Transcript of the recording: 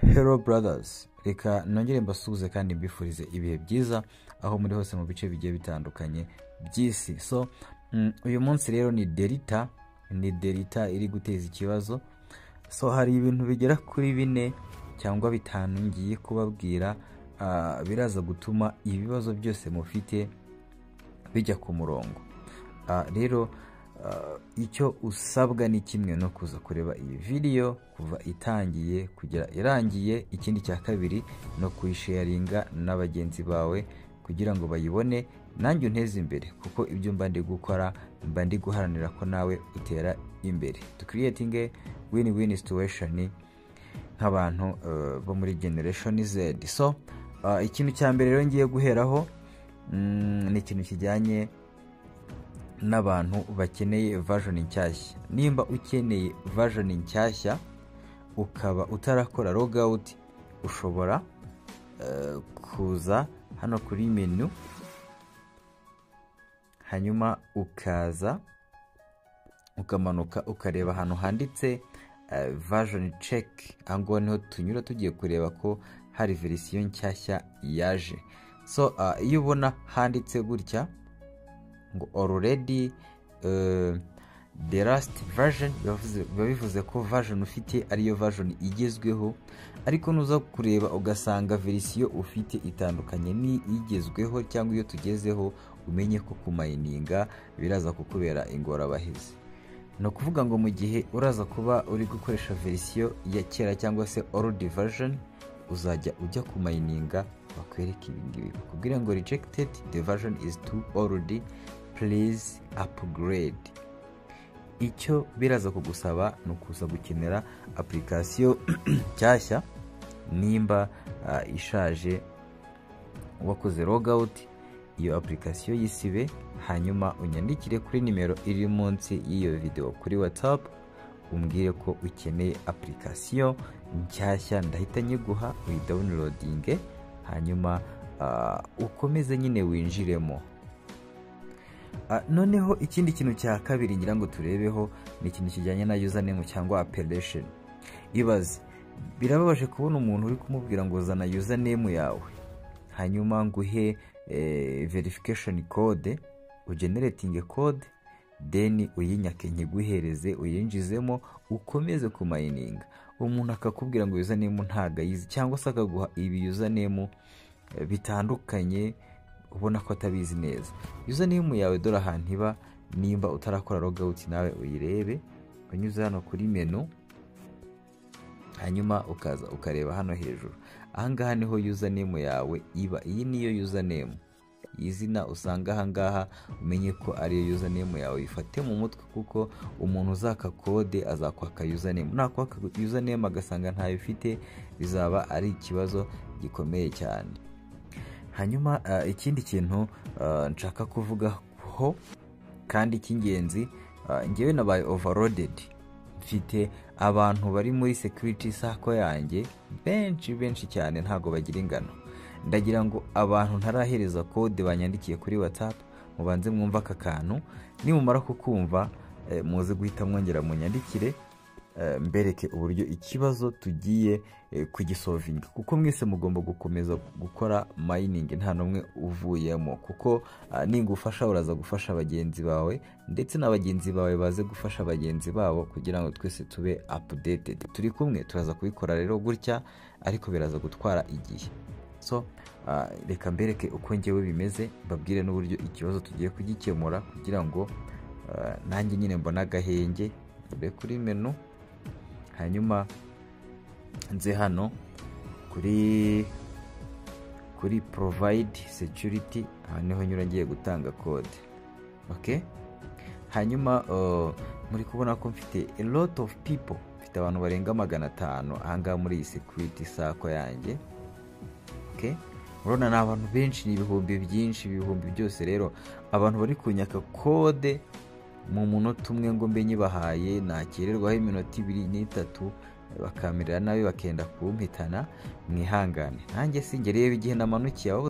Hello brothers, reka nongere mbasuhuze kandi mbifurize ibihe byiza aho muri hose mu bice bigiye bitandukanye by'isi. So uyu munsi rero ni delta iri guteza ikibazo. So hari ibintu bigera kuri 4 cyangwa 5 ngiye kubabwira biraza gutuma ibibazo byose mufite bijya ku murongo. Rero icyo usabwa ni kimwe no kuza kureba iyi video kuva itangiye kugera irangiye. Ikindi cya kabiri no kuyisharinga n'abagenzi bawe kugira ngo bayibone nanjye unteze imbere, kuko ibyo mba ndi gukora mba ndi guharanira ko nawe utera imbere, to creating win-win situation nk'abantu bo muri generation Z. So ikintu cya mbere rero ngiye guheraho ni ikintu kijyanye n'abantu bakeneye version nshyashya. Nimba ukeneye version nshyashya ukaba utarakora logout, ushobora kuza hano kuri menu, hanyuma ukaza ukamanuka ukareba hano handitse version check. Ango niho tunyura tugiye kureba ko hari version nshyashya yaje. So iyo ubona handitse gutya ngo already the last version, bivuze ko version ufite ariyo version igezweho, ariko nuza kureba ugasanga version ufite itandukanye ni igezweho cyangwa iyo tugezeho, umenye ko kumayininga biraza kukubera ingorabahizi. No kuvuga ngo mu gihe uraza kuba uri gukoresha version ya kera cyangwa se old version, uzajya ujya kumayininga bakwereka ibingibi kugira ngo rejected, the version is too old, please upgrade. Icyo biraza kugusaba no kuza gukenera application cyashya. Nimba ishaje wakoze logout, iyo application yisibe, hanyuma unyandikire kuri nimero iri munsi y'iyo video kuri WhatsApp, umbwire ko ukeneye application nshyashya, ndahita nyiguha uyidownloading, hanyuma ukomeze nyine winjiremo. Noneho ikindi kintu cya kabiri ngira ngo turebeho ni ikintu kijyanye na username cyangwa appellation. Ibaze birababaje kubona umuntu uri kumubwira ngo zana username yawe, hanyuma nguhe verification code, ugenerating code, then uyinyake nkiguhereze uyinjizemo ukomeze kumayininga. Umuntu akakubwira ngo username ntaga yizi, cyangwa se akaguha ibi username bitandukanye ubona ko atabizi neza. Username yawe dore ahantu iba. Nimba utarakora logout nawe uyirebe, unyuze hano kuri menu, hanyuma ukaza ukareba hano hejuru. Ahangaha niho username yawe iba. Iyi niyo username, izina usanga ahangaha, umenye ko ariyo username yawe. Ifate mu mutwe kuko umuntu uzaka code azakwaka username. Nakwaka username agasanga ntayo ifite, bizaba ari ikibazo gikomeye cyane. Hanyuma ikindi kintu nshaka kuvuga ho kandi cy'ingenzi, ngewe nabaye overloaded. Mfite abantu bari muri security sako yanjye benshi cyane, ntago bagira ingano. Ndagira ngo abantu ntarahereza code banyandikiye kuri WhatsApp mubanze mwumva aka kantu, nimumara kukumva muze guhita mwongera munyandikire mbereke uburyo ikibazo tugiye kugisolving, kuko mwese mugomba gukomeza gukora mining, nta numwe uvuyemo, kuko ningufasha uraza gufasha abagenzi bawe, ndetse n'abagenzi bawe baze gufasha abagenzi babo, kugira ngo twese tube updated. Turi kumwe turaza kubikora rero gutya, ariko biraza gutwara igihe. So reka mbereke uko ngewe bimeze, babwire n'uburyo ikibazo tugiye kugikemura, kugira ngo nanjye nyine mbona agahenge. Kuri menu, hanyuma nze hano kuri provide security, niho nyura ngiye gutanga code. Okay, hanyuma muri kubona ko mfite a lot of people, mfite abantu barenga 500 ahangaha muri iyi security sako yanjye. Okay, urabona ni abantu benshi, ni ibihumbi byinshi, ibihumbi byose. Rero abantu bari kunyaka code mu munota umwe ngo mbe nyibahaye, nakererwaho iminota 2 n'itatu, bakamirira nabi bakenda kumpitana. Mwihangane, nanjye singereye igihe namanukiye